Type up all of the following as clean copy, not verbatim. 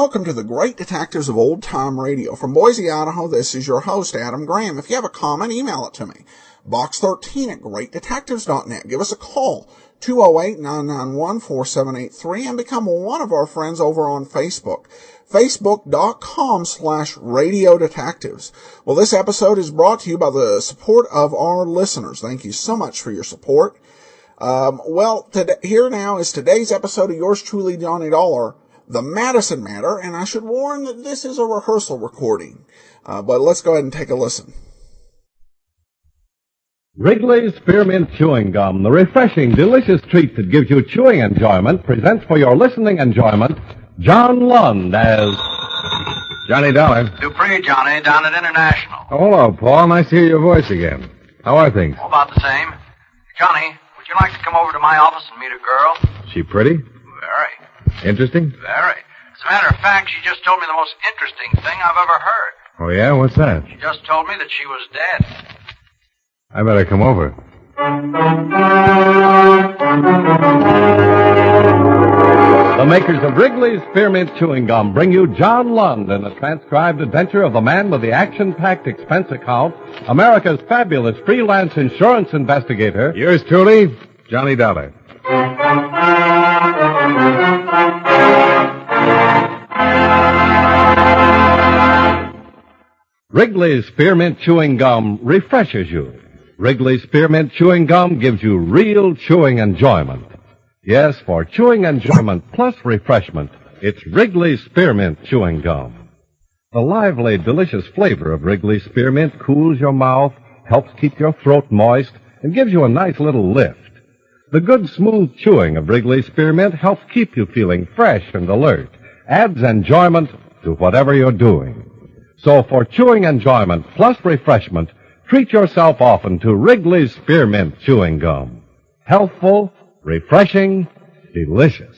welcome to the Great Detectives of Old Time Radio. From Boise, Idaho, this is your host, Adam Graham. If you have a comment, email it to me. Box 13 at greatdetectives.net. Give us a call, 208-991-4783, and become one of our friends over on Facebook. Facebook.com/Radio Detectives. Well, this episode is brought to you by the support of our listeners. Thank you so much for your support. Here now is today's episode of yours truly, Johnny Dollar, The Madison Matter, and I should warn that this is a rehearsal recording. But let's go ahead and take a listen. Wrigley's Spearmint Chewing Gum, the refreshing, delicious treat that gives you chewing enjoyment, presents for your listening enjoyment John Lund as Johnny Dollar. Dupree, Johnny, down at International. Oh, hello, Paul. Nice to hear your voice again. How are things? Oh, about the same. Johnny, would you like to come over to my office and meet a girl? She pretty? Very. Interesting? Very. As a matter of fact, she just told me the most interesting thing I've ever heard. Oh, yeah? What's that? She just told me that she was dead. I better come over. the makers of Wrigley's Spearmint Chewing Gum bring you John Lund in a transcribed adventure of the man with the action-packed expense account, America's fabulous freelance insurance investigator. Yours truly, Johnny Dollar. Wrigley's Spearmint Chewing Gum refreshes you. Wrigley's Spearmint Chewing Gum gives you real chewing enjoyment. Yes, for chewing enjoyment plus refreshment, it's Wrigley's Spearmint Chewing Gum. The lively, delicious flavor of Wrigley's Spearmint cools your mouth, helps keep your throat moist, and gives you a nice little lift. The good, smooth chewing of Wrigley's Spearmint helps keep you feeling fresh and alert, adds enjoyment to whatever you're doing. So for chewing enjoyment plus refreshment, treat yourself often to Wrigley's Spearmint Chewing Gum. Healthful, refreshing, delicious.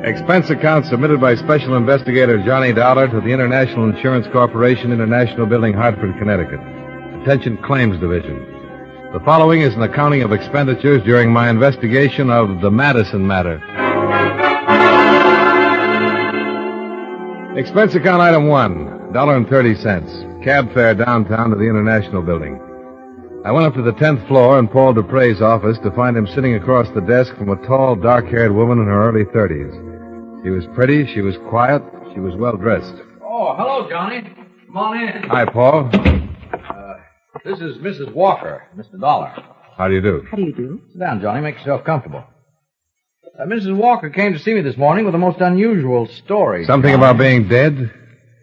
Expense account submitted by Special Investigator Johnny Dollar to the International Insurance Corporation, International Building, Hartford, Connecticut. Attention Claims Division. The following is an accounting of expenditures during my investigation of the Madison matter. Expense account item 1, $1.30. Cab fare downtown to the International Building. I went up to the 10th floor in Paul Dupree's office to find him sitting across the desk from a tall, dark-haired woman in her early 30s. She was pretty, she was quiet, she was well-dressed. Oh, hello, Johnny. Come on in. Hi, Paul. This is Mrs. Walker, Mr. Dollar. How do you do? How do you do? Sit down, Johnny. Make yourself comfortable. Mrs. Walker came to see me this morning with a most unusual story. Something Johnny. about being dead?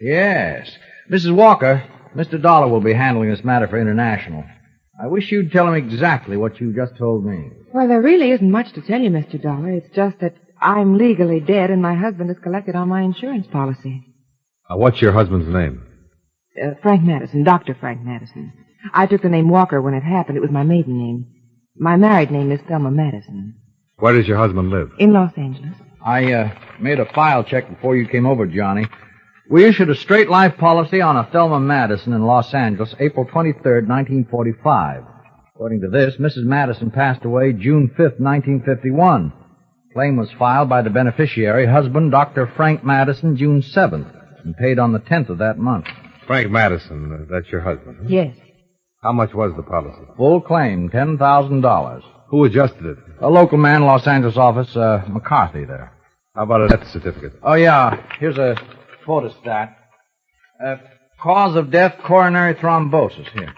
Yes. Mrs. Walker, Mr. Dollar will be handling this matter for International. I wish you'd tell him exactly what you just told me. Well, there really isn't much to tell you, Mr. Dollar. It's just that I'm legally dead and my husband is collected on my insurance policy. What's your husband's name? Frank Madison, Dr. Frank Madison. I took the name Walker when it happened. It was my maiden name. My married name is Thelma Madison. Where does your husband live? In Los Angeles. I made a file check before you came over, Johnny. We issued a straight life policy on a Thelma Madison in Los Angeles, April 23rd, 1945. According to this, Mrs. Madison passed away June 5th, 1951. Claim was filed by the beneficiary, husband, Dr. Frank Madison, June 7th, and paid on the 10th of that month. Frank Madison, that's your husband, huh? Yes. How much was the policy? Full claim, $10,000. Who adjusted it? A local man, Los Angeles office, McCarthy there. How about a death certificate? Oh, yeah. Here's a photostat. Cause of death, coronary thrombosis. Here.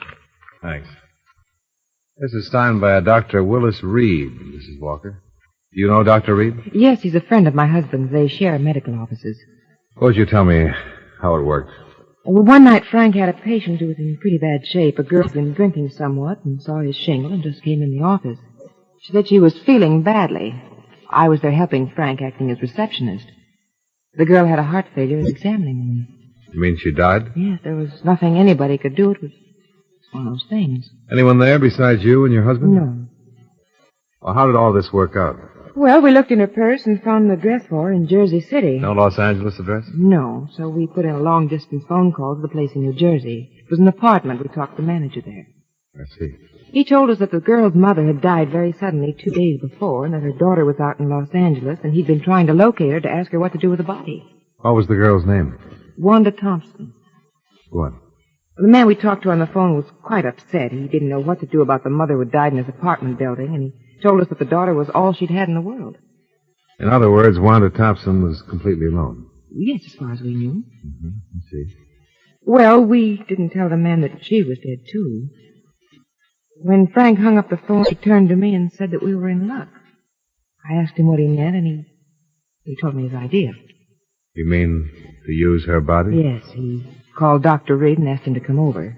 Thanks. This is signed by a Dr. Willis Reed, Mrs. Walker. Do you know Dr. Reed? Yes, he's a friend of my husband's. They share medical offices. Suppose you tell me how it worked. Well, one night Frank had a patient who was in pretty bad shape. A girl's been drinking somewhat and saw his shingle and just came in the office. She said she was feeling badly. I was there helping Frank, acting as receptionist. The girl had a heart failure and was examining him. You mean she died? Yes, there was nothing anybody could do. It was one of those things. Anyone there besides you and your husband? No. Well, how did all this work out? Well, we looked in her purse and found an address for her in Jersey City. No Los Angeles address? No, so we put in a long-distance phone call to the place in New Jersey. It was an apartment. We talked to the manager there. I see. He told us that the girl's mother had died very suddenly 2 days before, and that her daughter was out in Los Angeles, and he'd been trying to locate her to ask her what to do with the body. What was the girl's name? Wanda Thompson. What? The man we talked to on the phone was quite upset. He didn't know what to do about the mother who had died in his apartment building, and he told us that the daughter was all she'd had in the world. In other words, Wanda Thompson was completely alone. Yes, as far as we knew. I see. Well, we didn't tell the man that she was dead, too. When Frank hung up the phone, he turned to me and said that we were in luck. I asked him what he meant, and he told me his idea. You mean to use her body? Yes, he called Dr. Reed and asked him to come over.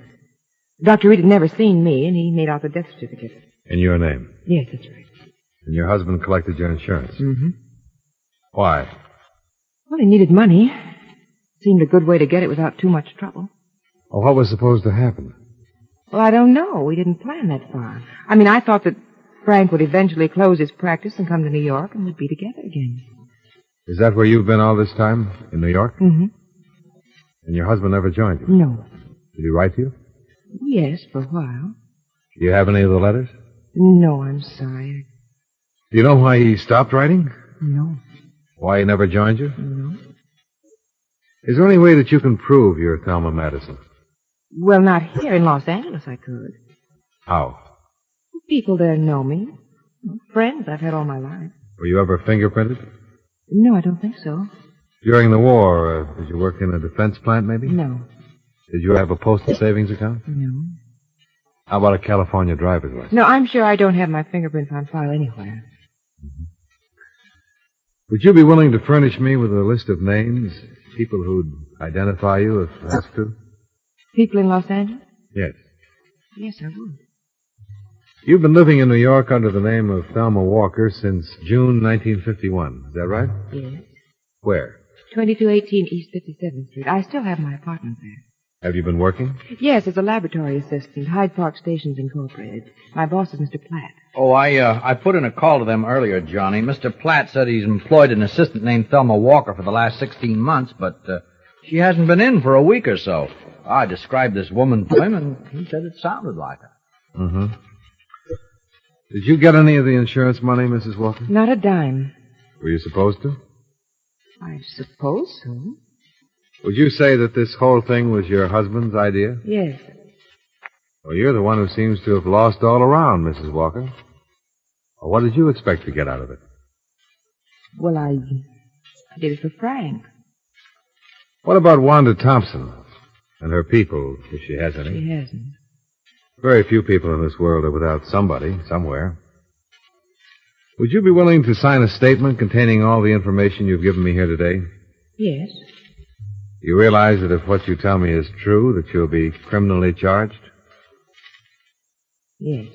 Dr. Reed had never seen me, and he made out the death certificate. In your name? Yes, that's right. And your husband collected your insurance? Mm-hmm. Why? Well, he needed money. Seemed a good way to get it without too much trouble. Well, what was supposed to happen? Well, I don't know. We didn't plan that far. I mean, I thought that Frank would eventually close his practice and come to New York, and we'd be together again. Is that where you've been all this time? In New York? Mm-hmm. And your husband never joined you? No. Did he write to you? Yes, for a while. Do you have any of the letters? No, I'm sorry. Do you know why he stopped writing? No. Why he never joined you? No. Is there any way that you can prove you're Thelma Madison? Well, not here in Los Angeles, I could. How? People there know me. Friends I've had all my life. Were you ever fingerprinted? No, I don't think so. During the war, did you work in a defense plant, maybe? No. Did you have a postal savings account? No. How about a California driver's license? No, I'm sure I don't have my fingerprints on file anywhere. Would you be willing to furnish me with a list of names, people who'd identify you if asked to? People in Los Angeles? Yes. Yes, I would. You've been living in New York under the name of Thelma Walker since June 1951. Is that right? Yes. Where? 2218 East 57th Street. I still have my apartment there. Have you been working? Yes, as a laboratory assistant, Hyde Park Stations Incorporated. My boss is Mr. Platt. Oh, I put in a call to them earlier, Johnny. Mr. Platt said he's employed an assistant named Thelma Walker for the last 16 months, but she hasn't been in for a week or so. I described this woman to him, and he said it sounded like her. Mm-hmm. Did you get any of the insurance money, Mrs. Walker? Not a dime. Were you supposed to? I suppose so. Would you say that this whole thing was your husband's idea? Yes. Well, you're the one who seems to have lost all around, Mrs. Walker. Well, what did you expect to get out of it? Well, I did it for Frank. What about Wanda Thompson and her people, if she has any? She hasn't. Very few people in this world are without somebody, somewhere. Would you be willing to sign a statement containing all the information you've given me here today? Yes. You realize that if what you tell me is true, that you'll be criminally charged? Yes.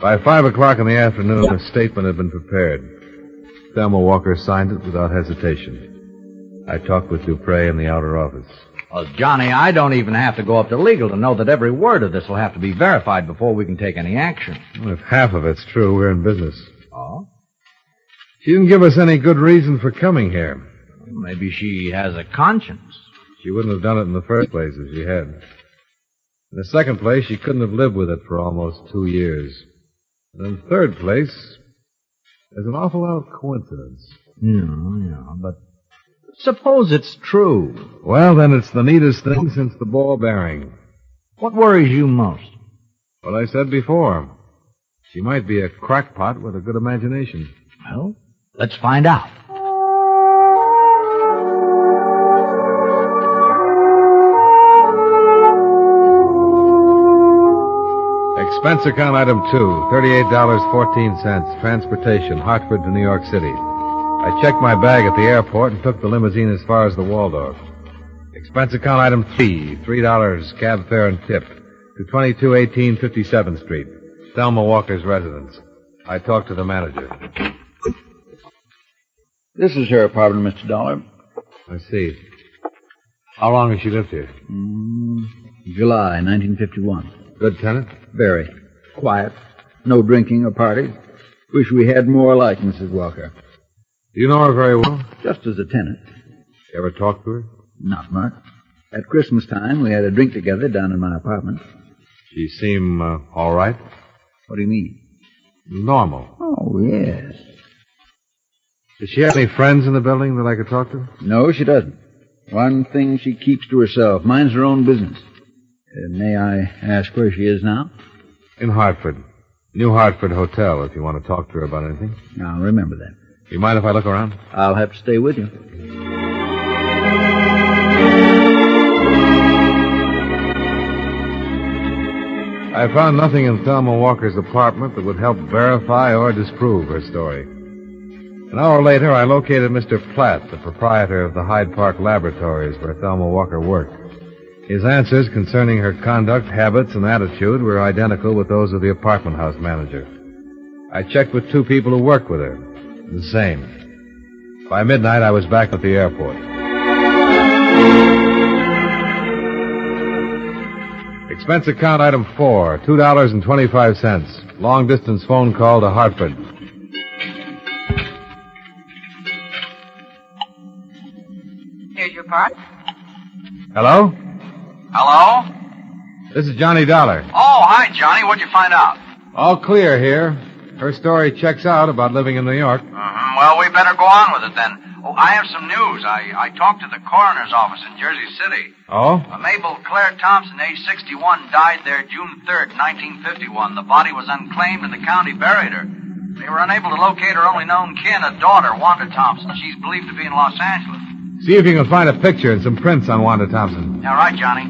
By 5 o'clock in the afternoon, a statement had been prepared. Thelma Walker signed it without hesitation. I talked with Dupre in the outer office. Well, Johnny, I don't even have to go up to legal to know that every word of this will have to be verified before we can take any action. Well, if half of it's true, we're in business. Oh? She didn't give us any good reason for coming here. Maybe she has a conscience. She wouldn't have done it in the first place if she had. In the second place, she couldn't have lived with it for almost 2 years. And in the third place, there's an awful lot of coincidence. Yeah, but suppose it's true. Well, then it's the neatest thing since the ball bearing. What worries you most? What I said before. She might be a crackpot with a good imagination. Well, let's find out. Expense account item 2, $38.14, transportation, Hartford to New York City. I checked my bag at the airport and took the limousine as far as the Waldorf. Expense account item 3, $3 cab fare and tip to 2218 57th Street, Thelma Walker's residence. I talked to the manager. This is her apartment, Mr. Dollar. I see. How long has she lived here? July 1951. Good tenant? Very. Quiet. No drinking or parties. Wish we had more like Mrs. Walker. Do you know her very well? Just as a tenant. You ever talk to her? Not much. At Christmas time, we had a drink together down in my apartment. She seem all right? What do you mean? Normal. Oh, yes. Does she have any friends in the building that I could talk to? No, she doesn't. One thing she keeps to herself. Minds her own business. May I ask where she is now? In Hartford. New Hartford Hotel, if you want to talk to her about anything. I'll remember that. You mind if I look around? I'll have to stay with you. I found nothing in Thelma Walker's apartment that would help verify or disprove her story. An hour later, I located Mr. Platt, the proprietor of the Hyde Park Laboratories where Thelma Walker worked. His answers concerning her conduct, habits, and attitude were identical with those of the apartment house manager. I checked with 2 people who worked with her. The same. By midnight, I was back at the airport. Expense account item 4, $2.25. Long-distance phone call to Hartford. Here's your part. Hello? Hello? This is Johnny Dollar. Oh, hi, Johnny. What'd you find out? All clear here. Her story checks out about living in New York. Mm-hmm. Well, we better go on with it then. Oh, I have some news. I talked to the coroner's office in Jersey City. Oh? Mabel Claire Thompson, age 61, died there June 3rd, 1951. The body was unclaimed and the county buried her. They were unable to locate her only known kin, a daughter, Wanda Thompson. She's believed to be in Los Angeles. See if you can find a picture and some prints on Wanda Thompson. All right, Johnny.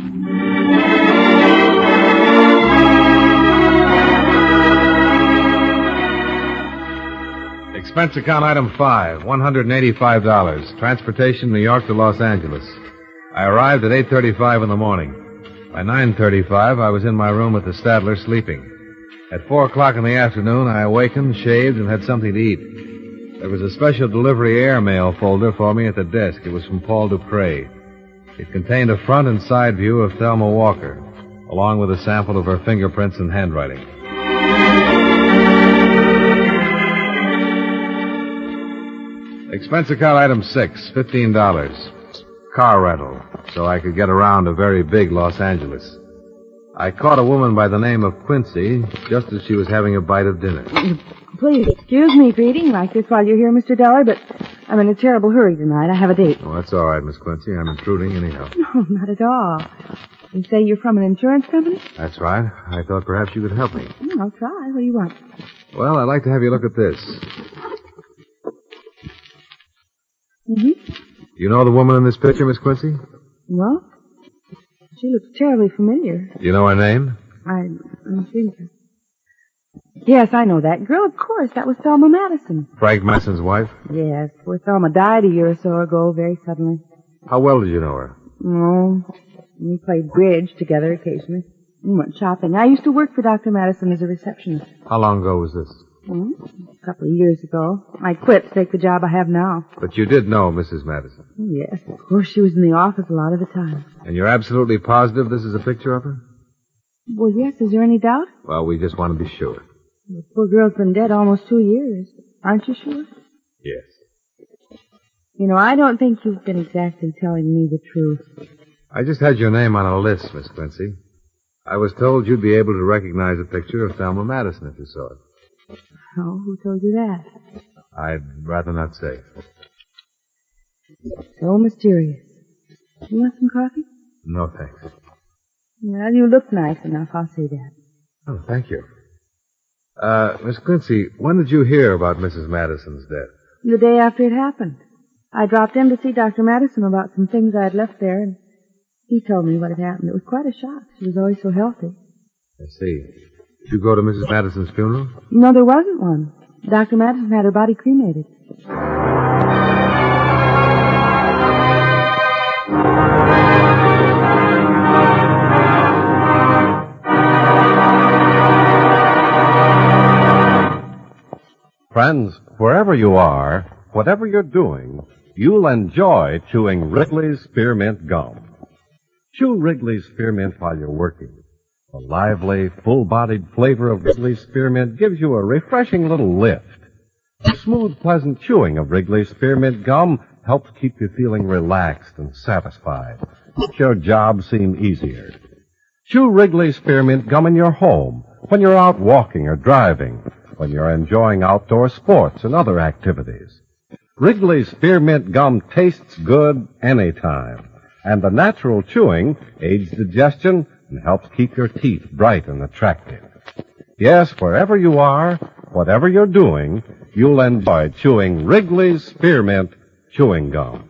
Expense account item 5, $185. Transportation, New York to Los Angeles. I arrived at 8:35 in the morning. By 9:35, I was in my room at the Stadler sleeping. At 4 o'clock in the afternoon, I awakened, shaved, and had something to eat. There was a special delivery airmail folder for me at the desk. It was from Paul Dupre. It contained a front and side view of Thelma Walker, along with a sample of her fingerprints and handwriting. Expense account item 6, $15. Car rental, so I could get around to very big Los Angeles. I caught a woman by the name of Quincy just as she was having a bite of dinner. Please excuse me for eating like this while you're here, Mr. Dollar, but I'm in a terrible hurry tonight. I have a date. Oh, that's all right, Miss Quincy. I'm intruding anyhow. No, not at all. You say you're from an insurance company? That's right. I thought perhaps you could help me. I'll try. What do you want? Well, I'd like to have you look at this. Mm-hmm. You know the woman in this picture, Miss Quincy? Well, she looks terribly familiar. Do you know her name? I'm think. Yes, I know that girl. Of course, that was Thelma Madison. Frank Madison's wife? Yes, poor Thelma died a year or so ago, very suddenly. How well did you know her? Oh, we played bridge together occasionally. We went shopping. I used to work for Dr. Madison as a receptionist. How long ago was this? A couple of years ago. I quit to take the job I have now. But you did know Mrs. Madison? Yes, of course. She was in the office a lot of the time. And you're absolutely positive this is a picture of her? Well, yes. Is there any doubt? Well, we just want to be sure. The poor girl's been dead almost 2 years. Aren't you sure? Yes. You know, I don't think you've been exactly telling me the truth. I just had your name on a list, Miss Quincy. I was told you'd be able to recognize a picture of Thelma Madison if you saw it. Oh, who told you that? I'd rather not say. So mysterious. You want some coffee? No, thanks. Well, you look nice enough, I'll say that. Oh, thank you. Miss Quincy, when did you hear about Mrs. Madison's death? The day after it happened. I dropped in to see Dr. Madison about some things I had left there, and he told me what had happened. It was quite a shock. She was always so healthy. I see. Did you go to Mrs. Madison's funeral? No, there wasn't one. Dr. Madison had her body cremated. Friends, wherever you are, whatever you're doing, you'll enjoy chewing Wrigley's Spearmint Gum. Chew Wrigley's Spearmint while you're working. The lively, full-bodied flavor of Wrigley's Spearmint gives you a refreshing little lift. The smooth, pleasant chewing of Wrigley's Spearmint gum helps keep you feeling relaxed and satisfied. Makes your job seem easier. Chew Wrigley's Spearmint gum in your home, when you're out walking or driving, when you're enjoying outdoor sports and other activities. Wrigley's Spearmint gum tastes good anytime, and the natural chewing aids digestion and helps keep your teeth bright and attractive. Yes, wherever you are, whatever you're doing, you'll enjoy chewing Wrigley's Spearmint chewing gum.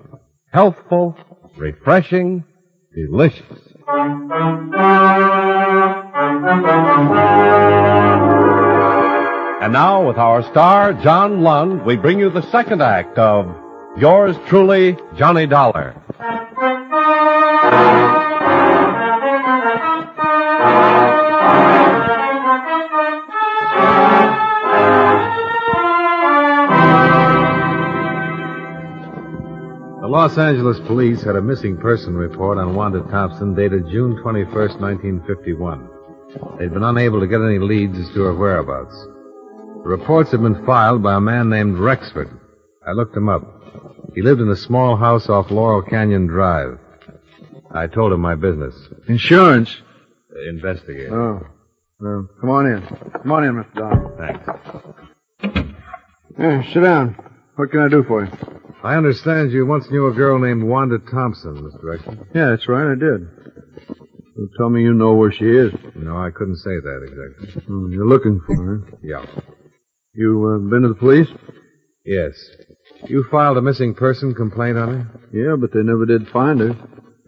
Healthful, refreshing, delicious. And now, with our star, John Lund, we bring you the second act of Yours Truly, Johnny Dollar. The Los Angeles police had a missing person report on Wanda Thompson dated June 21st, 1951. They'd been unable to get any leads as to her whereabouts. The reports had been filed by a man named Rexford. I looked him up. He lived in a small house off Laurel Canyon Drive. I told him my business. Insurance? Investigator. Oh. Well, come on in. Come on in, Mr. Don. Thanks. Yeah, sit down. What can I do for you? I understand you once knew a girl named Wanda Thompson, Mr. Rexford. Yeah, that's right, I did. Well, tell me you know where she is. No, I couldn't say that exactly. You're looking for her. Yeah. You been to the police? Yes. You filed a missing person complaint on her? Yeah, but they never did find her.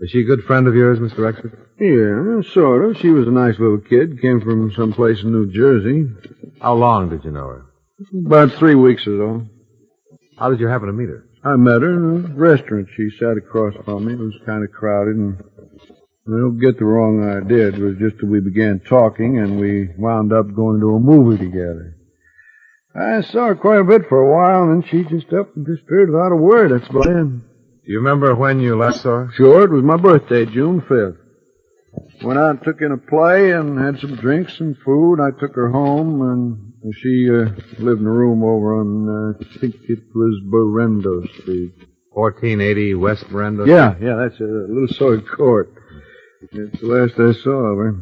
Is she a good friend of yours, Mr. Rexford? Yeah, sort of. She was a nice little kid. Came from someplace in New Jersey. How long did you know her? About 3 weeks or so. How did you happen to meet her? I met her in a restaurant. She sat across from me. It was kind of crowded, and don't get the wrong idea. It was just that we began talking, and we wound up going to a movie together. I saw her quite a bit for a while, and then she just up and disappeared without a word. That's about it. Do you remember when you last saw her? Sure, it was my birthday, June 5th. Went out and took in a play and had some drinks and food. I took her home, and she lived in a room over on, I think it was Berendo Street. 1480 West Brenda? Yeah, that's a little soy court. It's the last I saw of her.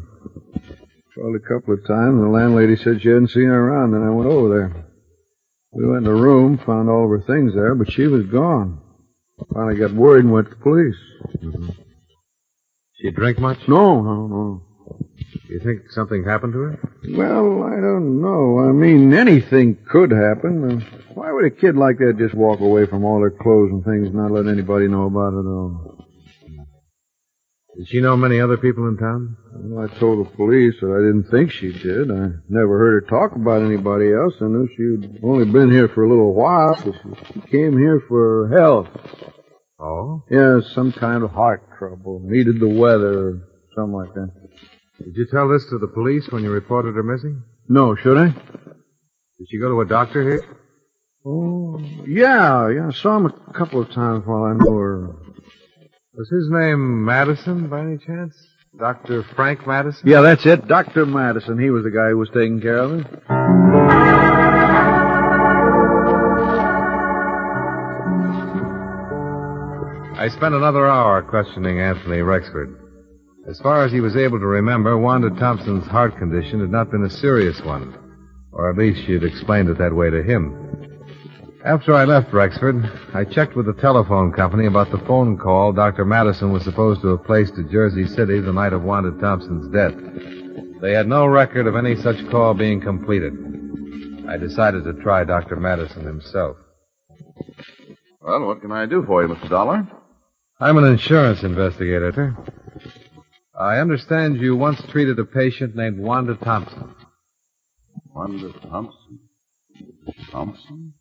Called a couple of times. The landlady said she hadn't seen her around, then I went over there. We went in the room, found all of her things there, but she was gone. Finally got worried and went to the police. Mm-hmm. She drink much? No. You think something happened to her? Well, I don't know. I mean, anything could happen. Why would a kid like that just walk away from all her clothes and things and not let anybody know about it at all? Did she know many other people in town? Well, I told the police that I didn't think she did. I never heard her talk about anybody else. I knew she'd only been here for a little while, so she came here for health. Oh? Yeah, some kind of heart trouble. Needed the weather or something like that. Did you tell this to the police when you reported her missing? No, should I? Did she go to a doctor here? Oh, yeah. I saw him a couple of times while I knew her. Was his name Madison, by any chance? Dr. Frank Madison? Yeah, that's it. Dr. Madison. He was the guy who was taking care of her. I spent another hour questioning Anthony Rexford. As far as he was able to remember, Wanda Thompson's heart condition had not been a serious one. Or at least she had explained it that way to him. After I left Rexford, I checked with the telephone company about the phone call Dr. Madison was supposed to have placed to Jersey City the night of Wanda Thompson's death. They had no record of any such call being completed. I decided to try Dr. Madison himself. Well, what can I do for you, Mr. Dollar? I'm an insurance investigator, sir. I understand you once treated a patient named Wanda Thompson. Wanda Thompson? Thompson?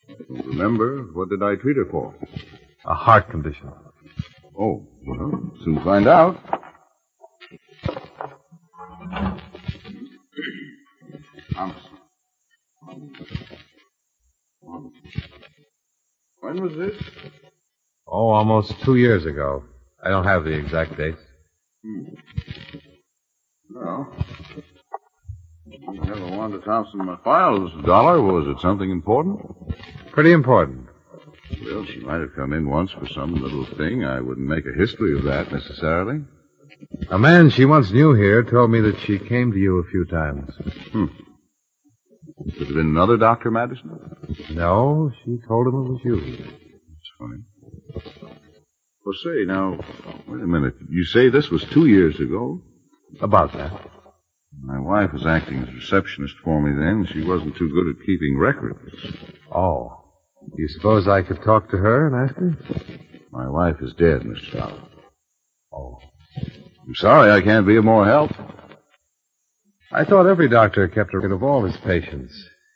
I don't remember. What did I treat her for? A heart condition. Oh, well, soon find out. Thompson. When was this? Oh, almost 2 years ago. I don't have the exact dates. Well, I have a Wanda Thompson in my files, Dollar. Was it something important? Pretty important. Well, she might have come in once for some little thing. I wouldn't make a history of that necessarily. A man she once knew here told me that she came to you a few times. Could have been another Dr. Madison? No, she told him it was you. That's funny. Well, say, now, wait a minute. You say this was 2 years ago? About that. My wife was acting as receptionist for me then. She wasn't too good at keeping records. Oh. Do you suppose I could talk to her and ask her? My wife is dead, Mr. Dollar. Oh. I'm sorry I can't be of more help. I thought every doctor kept a record of all his patients,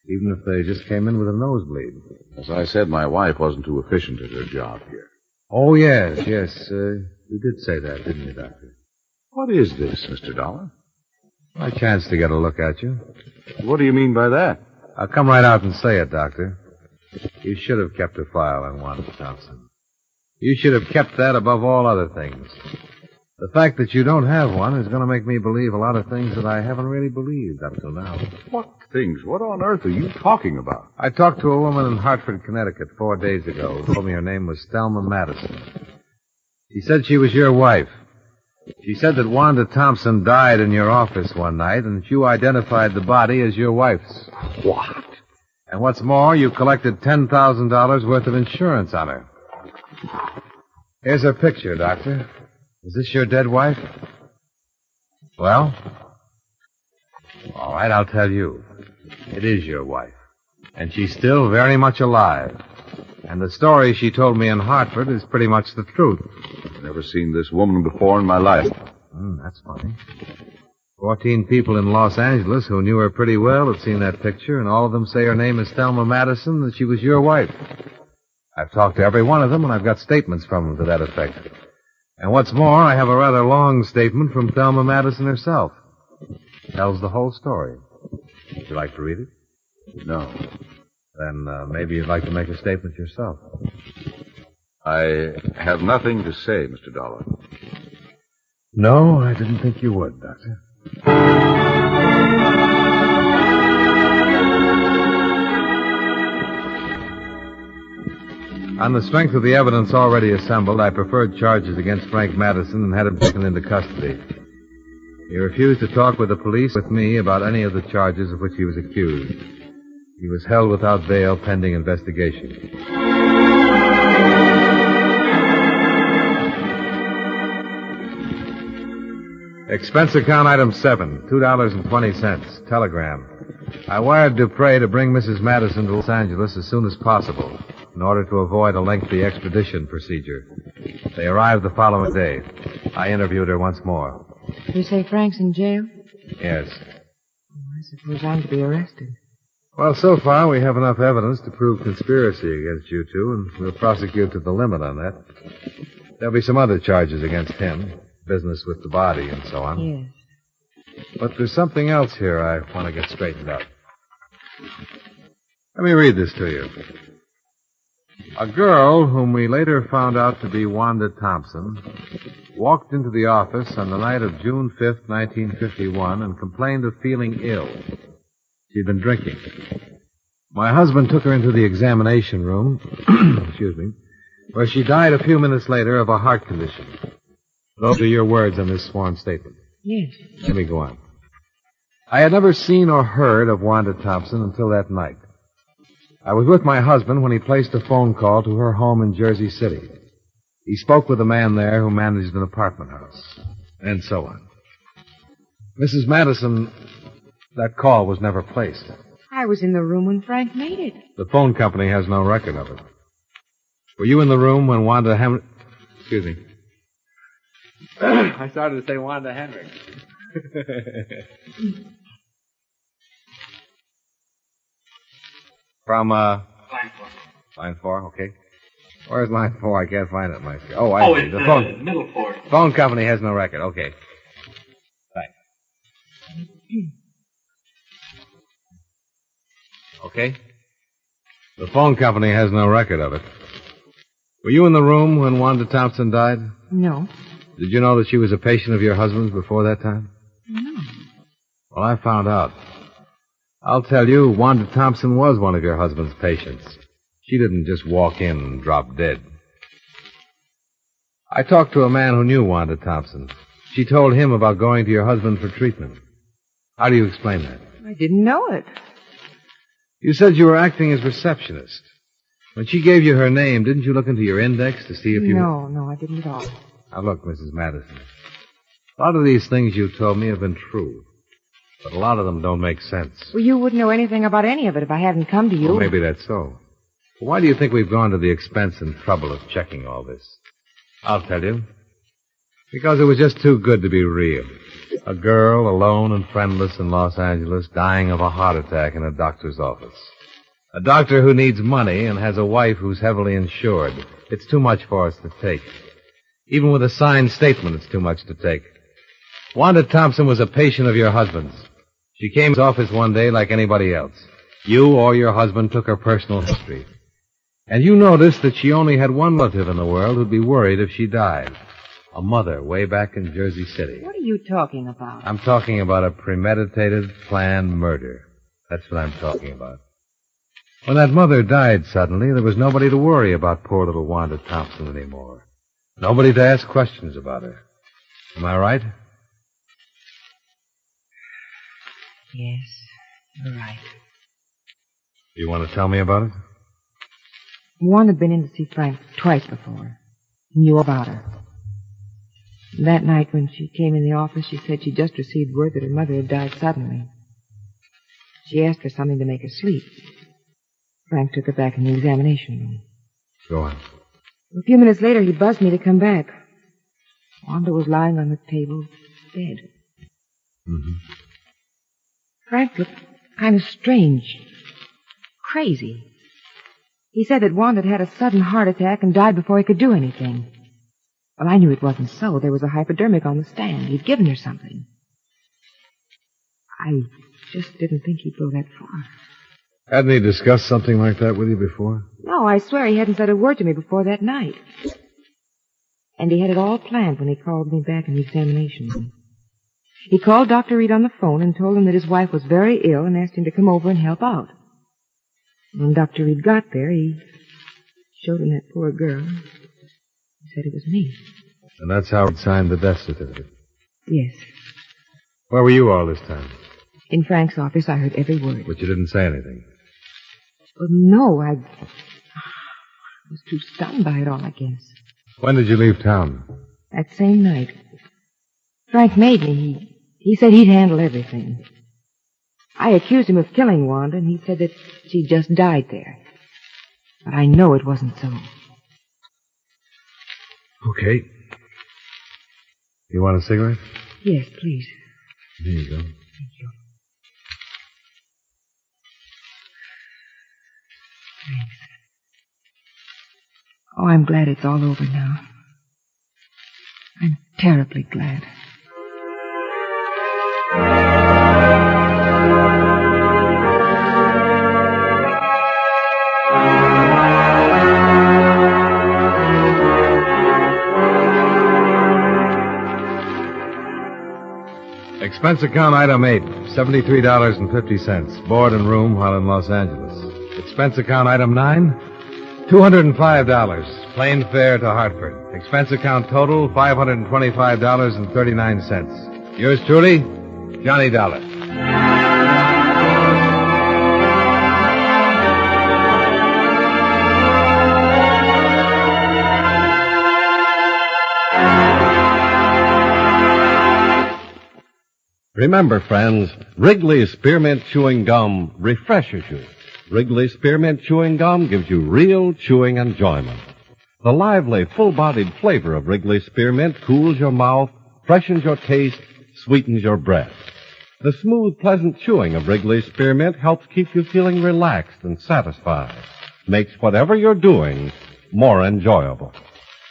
even if they just came in with a nosebleed. As I said, my wife wasn't too efficient at her job here. Oh, yes. You did say that, didn't you, Doctor? What is this, Mr. Dollar? My chance to get a look at you. What do you mean by that? I'll come right out and say it, Doctor. You should have kept a file on Wanda Thompson. You should have kept that above all other things. The fact that you don't have one is going to make me believe a lot of things that I haven't really believed up till now. What things? What on earth are you talking about? I talked to a woman in Hartford, Connecticut 4 days ago who told me her name was Thelma Madison. She said she was your wife. She said that Wanda Thompson died in your office one night and that you identified the body as your wife's. What? And what's more, you collected $10,000 worth of insurance on her. Here's her picture, Doctor. Is this your dead wife? Well? All right, I'll tell you. It is your wife. And she's still very much alive. And the story she told me in Hartford is pretty much the truth. I've never seen this woman before in my life. That's funny. 14 people in Los Angeles who knew her pretty well have seen that picture, and all of them say her name is Thelma Madison, that she was your wife. I've talked to every one of them, and I've got statements from them to that effect. And what's more, I have a rather long statement from Thelma Madison herself. It tells the whole story. Would you like to read it? No. Then maybe you'd like to make a statement yourself. I have nothing to say, Mr. Dollar. No, I didn't think you would, Doctor. On the strength of the evidence already assembled, I preferred charges against Frank Madison and had him taken into custody. He refused to talk with the police with me about any of the charges of which he was accused. He was held without bail pending investigation. Expense account item 7, $2.20. Telegram. I wired Dupre to bring Mrs. Madison to Los Angeles as soon as possible in order to avoid a lengthy extradition procedure. They arrived the following day. I interviewed her once more. You say Frank's in jail? Yes. I suppose I'm to be arrested. Well, so far we have enough evidence to prove conspiracy against you two, and we'll prosecute to the limit on that. There'll be some other charges against him. Business with the body and so on. Yes. But there's something else here I want to get straightened out. Let me read this to you. A girl whom we later found out to be Wanda Thompson walked into the office on the night of June 5th, 1951, and complained of feeling ill. She'd been drinking. My husband took her into the examination room, where she died a few minutes later of a heart condition. Those are your words on this sworn statement. Yes. Let me go on. I had never seen or heard of Wanda Thompson until that night. I was with my husband when he placed a phone call to her home in Jersey City. He spoke with a man there who managed an apartment house, and so on. Mrs. Madison, that call was never placed. I was in the room when Frank made it. The phone company has no record of it. Were you in the room when Wanda Excuse me. I started to say Wanda Henrik. From, Line 4. Line 4, okay. Where's line 4? I can't find it, my screen. Oh, I see. It's the middle 4. Phone company has no record. Okay. Thanks. Okay. The phone company has no record of it. Were you in the room when Wanda Thompson died? No. Did you know that she was a patient of your husband's before that time? No. Well, I found out. I'll tell you, Wanda Thompson was one of your husband's patients. She didn't just walk in and drop dead. I talked to a man who knew Wanda Thompson. She told him about going to your husband for treatment. How do you explain that? I didn't know it. You said you were acting as receptionist. When she gave you her name, didn't you look into your index to see if you... No, I didn't at all. Now, look, Mrs. Madison. A lot of these things you told me have been true. But a lot of them don't make sense. Well, you wouldn't know anything about any of it if I hadn't come to you. Well, maybe that's so. But why do you think we've gone to the expense and trouble of checking all this? I'll tell you. Because it was just too good to be real. A girl, alone and friendless in Los Angeles, dying of a heart attack in a doctor's office. A doctor who needs money and has a wife who's heavily insured. It's too much for us to take. Even with a signed statement, it's too much to take. Wanda Thompson was a patient of your husband's. She came to his office one day like anybody else. You or your husband took her personal history. And you noticed that she only had one relative in the world who'd be worried if she died. A mother way back in Jersey City. What are you talking about? I'm talking about a premeditated, planned murder. That's what I'm talking about. When that mother died suddenly, there was nobody to worry about poor little Wanda Thompson anymore. Nobody to ask questions about her. Am I right? Yes, you're right. You want to tell me about it? Wanda had been in to see Frank twice before. Knew about her. That night when she came in the office, she said she'd just received word that her mother had died suddenly. She asked for something to make her sleep. Frank took her back in the examination room. Go on. A few minutes later, he buzzed me to come back. Wanda was lying on the table, dead. Mm-hmm. Frank looked kind of strange. Crazy. He said that Wanda had had a sudden heart attack and died before he could do anything. Well, I knew it wasn't so. There was a hypodermic on the stand. He'd given her something. I just didn't think he'd go that far. Hadn't he discussed something like that with you before? No, I swear he hadn't said a word to me before that night. And he had it all planned when he called me back in the examination room. He called Dr. Reed on the phone and told him that his wife was very ill and asked him to come over and help out. When Dr. Reed got there, he showed him that poor girl. He said it was me. And that's how he signed the death certificate? Yes. Where were you all this time? In Frank's office, I heard every word. But you didn't say anything? Well, no, I was too stunned by it all, I guess. When did you leave town? That same night. Frank made me. He said he'd handle everything. I accused him of killing Wanda, and he said that she just died there. But I know it wasn't so. Okay. You want a cigarette? Yes, please. Here you go. Thank you. Thanks. Oh, I'm glad it's all over now. I'm terribly glad. Expense account item 8, $73.50. Board and room while in Los Angeles. Expense account item 9, $205. Plane fare to Hartford. Expense account total, $525.39. Yours truly, Johnny Dollar. Remember, friends, Wrigley's Spearmint Chewing Gum refreshes you. Wrigley's Spearmint Chewing Gum gives you real chewing enjoyment. The lively, full-bodied flavor of Wrigley's Spearmint cools your mouth, freshens your taste, sweetens your breath. The smooth, pleasant chewing of Wrigley's Spearmint helps keep you feeling relaxed and satisfied. Makes whatever you're doing more enjoyable.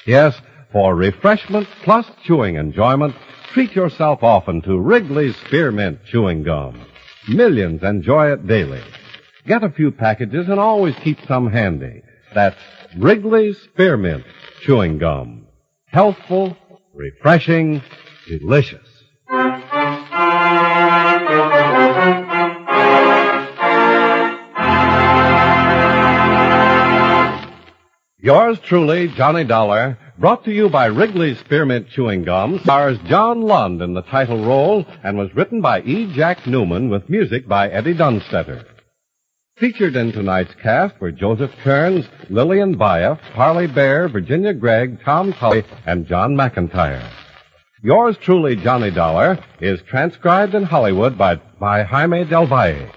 Yes, for refreshment plus chewing enjoyment, treat yourself often to Wrigley's Spearmint Chewing Gum. Millions enjoy it daily. Get a few packages and always keep some handy. That's Wrigley's Spearmint Chewing Gum. Healthful, refreshing, delicious. Yours truly, Johnny Dollar, brought to you by Wrigley's Spearmint Chewing Gum, stars John Lund in the title role and was written by E. Jack Newman with music by Eddie Dunstetter. Featured in tonight's cast were Joseph Kearns, Lillian Baeff, Harley Bear, Virginia Gregg, Tom Tully, and John McIntyre. Yours truly, Johnny Dollar, is transcribed in Hollywood by Jaime Del Valle.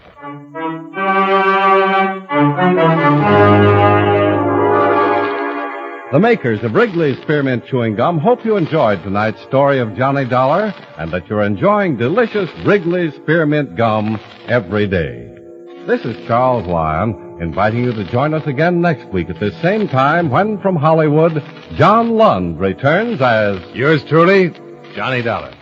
The makers of Wrigley's Spearmint Chewing Gum hope you enjoyed tonight's story of Johnny Dollar and that you're enjoying delicious Wrigley's Spearmint Gum every day. This is Charles Lyon inviting you to join us again next week at this same time when from Hollywood, John Lund returns as Yours truly, Johnny Dollar.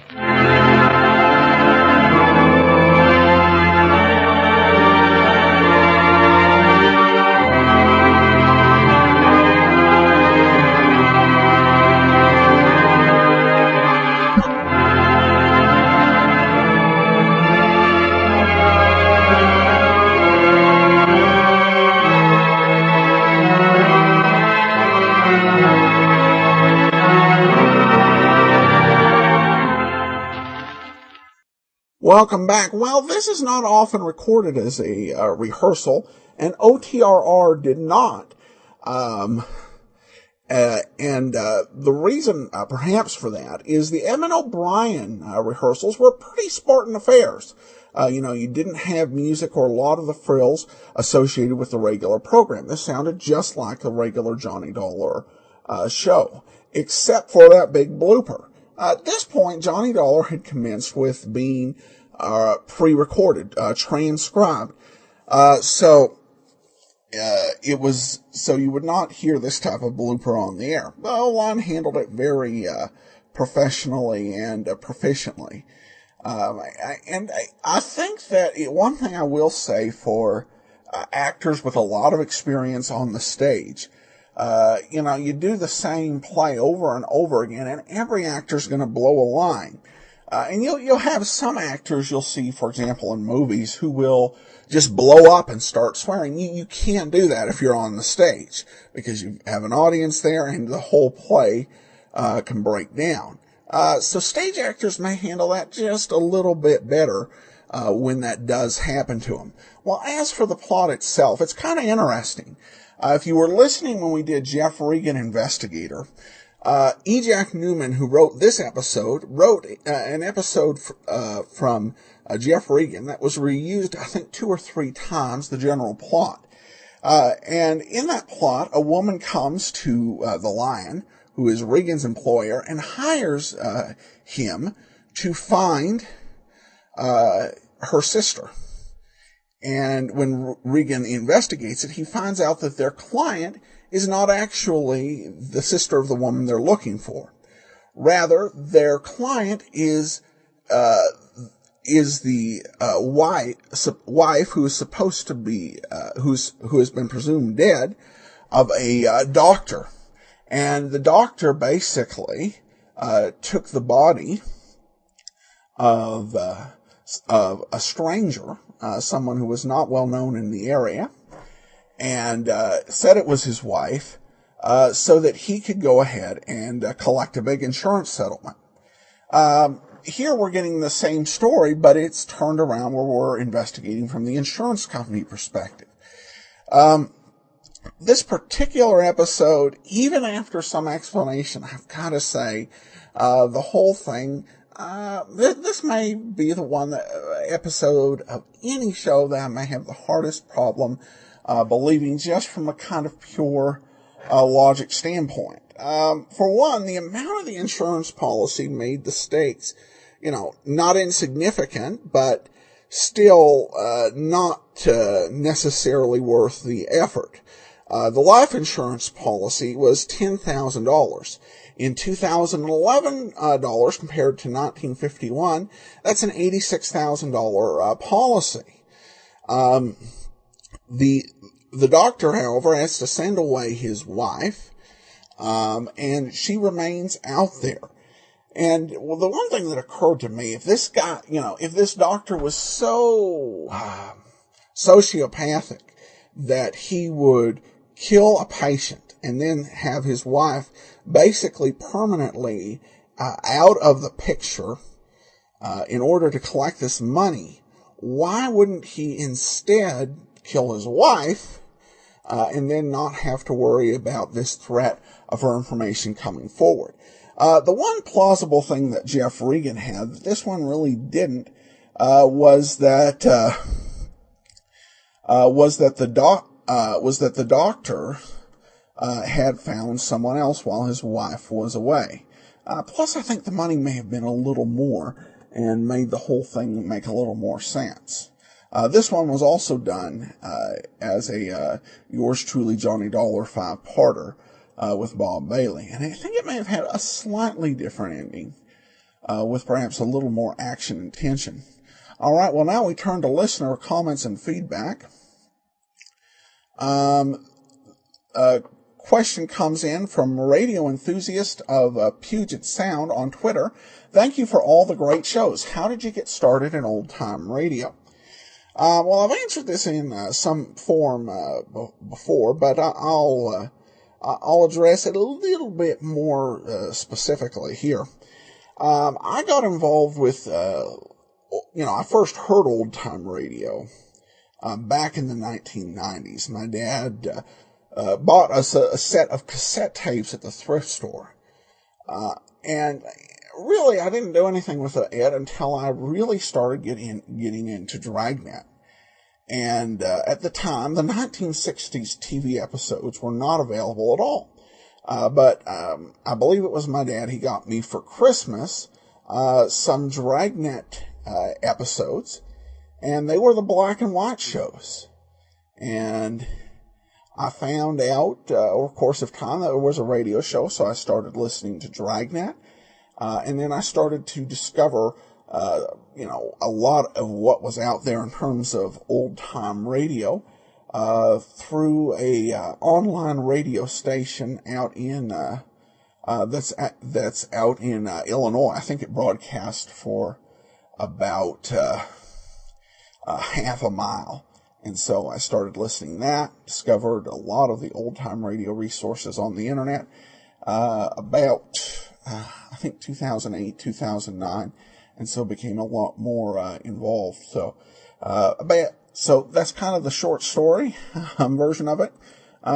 Welcome back. Well, this is not often recorded as a rehearsal, and OTRR did not. The reason, perhaps, for that is the Evan O'Brien rehearsals were pretty Spartan affairs. You didn't have music or a lot of the frills associated with the regular program. This sounded just like a regular Johnny Dollar show, except for that big blooper. At this point, Johnny Dollar had commenced with being pre-recorded, transcribed. So you would not hear this type of blooper on the air. Well, Lon handled it very professionally and proficiently. I think that one thing I will say for actors with a lot of experience on the stage, you do the same play over and over again, and every actor's going to blow a line. And you'll have some actors you'll see, for example, in movies who will just blow up and start swearing. You can't do that if you're on the stage because you have an audience there and the whole play can break down. So stage actors may handle that just a little bit better when that does happen to them. Well, as for the plot itself, it's kind of interesting. If you were listening when we did Jeff Regan Investigator, E. Jack Newman, who wrote this episode, wrote an episode from Jeff Regan that was reused, I think, 2 or 3 times, the general plot. And in that plot, a woman comes to the Lion, who is Regan's employer, and hires him to find her sister. And when Regan investigates it, he finds out that their client is not actually the sister of the woman they're looking for. Rather, their client is the wife who is supposed to be who has been presumed dead of a doctor, and the doctor basically took the body of a stranger, someone who was not well known in the area, and said it was his wife, so that he could go ahead and collect a big insurance settlement. Here we're getting the same story, but it's turned around where we're investigating from the insurance company perspective. This particular episode, even after some explanation, I've got to say, the whole thing, this may be the episode of any show that I may have the hardest problem believing, just from a kind of pure logic standpoint. For one, the amount of the insurance policy made the stakes, not insignificant, but still not necessarily worth the effort. The life insurance policy was $10,000. In 2011 dollars compared to 1951, that's an $86,000 policy. The doctor, however, has to send away his wife, and she remains out there. And well, the one thing that occurred to me, if this guy, if this doctor was so sociopathic that he would kill a patient and then have his wife basically permanently out of the picture in order to collect this money, why wouldn't he instead kill his wife and then not have to worry about this threat of her information coming forward? The one plausible thing that Jeff Regan had that this one really didn't was that the doctor had found someone else while his wife was away. Plus, I think the money may have been a little more and made the whole thing make a little more sense. This one was also done as a yours truly Johnny Dollar 5-parter with Bob Bailey, and I think it may have had a slightly different ending with perhaps a little more action and tension. All right, well, now we turn to listener comments and feedback. A question comes in from radio enthusiast of Puget Sound on Twitter. Thank you for all the great shows. How did you get started in old-time radio? Well, I've answered this in some form before, but I'll address it a little bit more specifically here. I got involved with, I first heard old-time radio back in the 1990s. My dad bought us a set of cassette tapes at the thrift store. And really, I didn't do anything with it until I really started getting into Dragnet. And at the time, the 1960s TV episodes were not available at all. But I believe it was my dad. He got me for Christmas some Dragnet episodes, and they were the black and white shows. And I found out over the course of time that there was a radio show, so I started listening to Dragnet. And then I started to discover, a lot of what was out there in terms of old-time radio through a online radio station out in that's out in Illinois. I think it broadcast for about half a mile. And so I started listening to that, discovered a lot of the old-time radio resources on the internet about, I think, 2008, 2009, and so became a lot more involved. So that's kind of the short story version of it.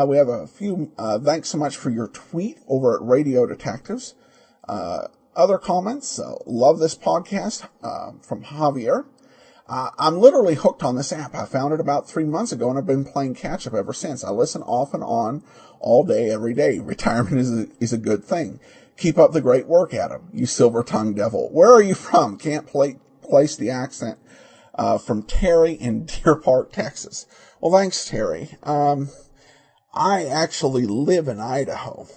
We have a few, thanks so much for your tweet over at Radio Detectives. Other comments, love this podcast from Javier. I'm literally hooked on this app. I found it about 3 months ago, and I've been playing catch-up ever since. I listen off and on all day, every day. Retirement is a good thing. Keep up the great work, Adam, you silver-tongued devil. Where are you from? Can't place the accent. From Terry in Deer Park, Texas. Well, thanks, Terry. I actually live in Idaho.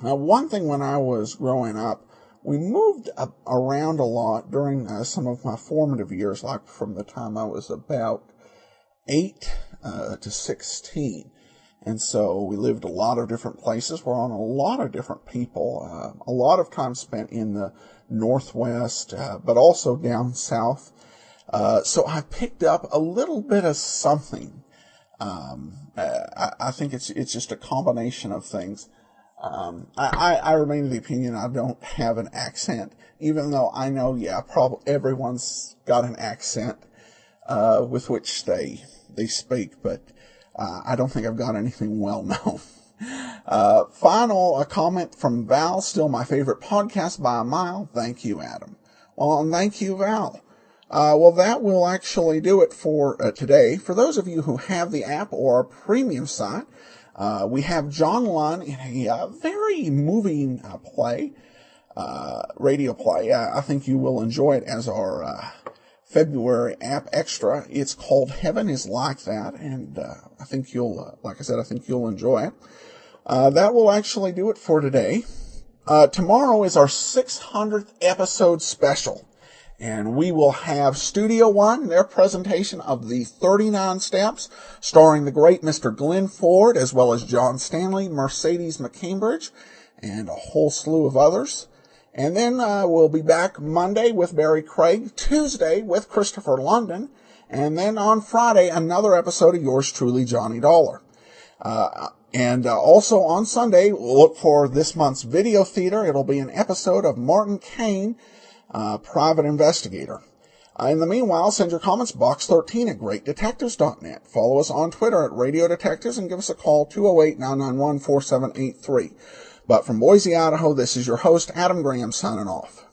Now, one thing when I was growing up, we moved around a lot during some of my formative years, like from the time I was about 8 to 16. And so we lived a lot of different places. We're on a lot of different people. A lot of time spent in the Northwest, but also down south. So I picked up a little bit of something. I think it's just a combination of things. I remain of the opinion I don't have an accent, even though I know, probably everyone's got an accent, with which they speak, but, I don't think I've got anything well known. Final comment from Val, still my favorite podcast by a mile. Thank you, Adam. Well, and thank you, Val. Well, that will actually do it for today. For those of you who have the app or our premium site, we have John Lunn in a very moving play, radio play. I think you will enjoy it as our February app extra. It's called Heaven is Like That, and I think you'll, like I said, I think you'll enjoy it. That will actually do it for today. Tomorrow is our 600th episode special. And we will have Studio One, their presentation of the 39 Steps, starring the great Mr. Glenn Ford, as well as John Stanley, Mercedes McCambridge, and a whole slew of others. And then we'll be back Monday with Barry Craig, Tuesday with Christopher London, and then on Friday, another episode of yours truly, Johnny Dollar. And also on Sunday, look for this month's video theater. It'll be an episode of Martin Caine, Private Investigator. In the meanwhile, send your comments box13 at greatdetectives.net. Follow us on Twitter at Radio Detectives and give us a call 208-991-4783. But from Boise, Idaho, this is your host, Adam Graham, signing off.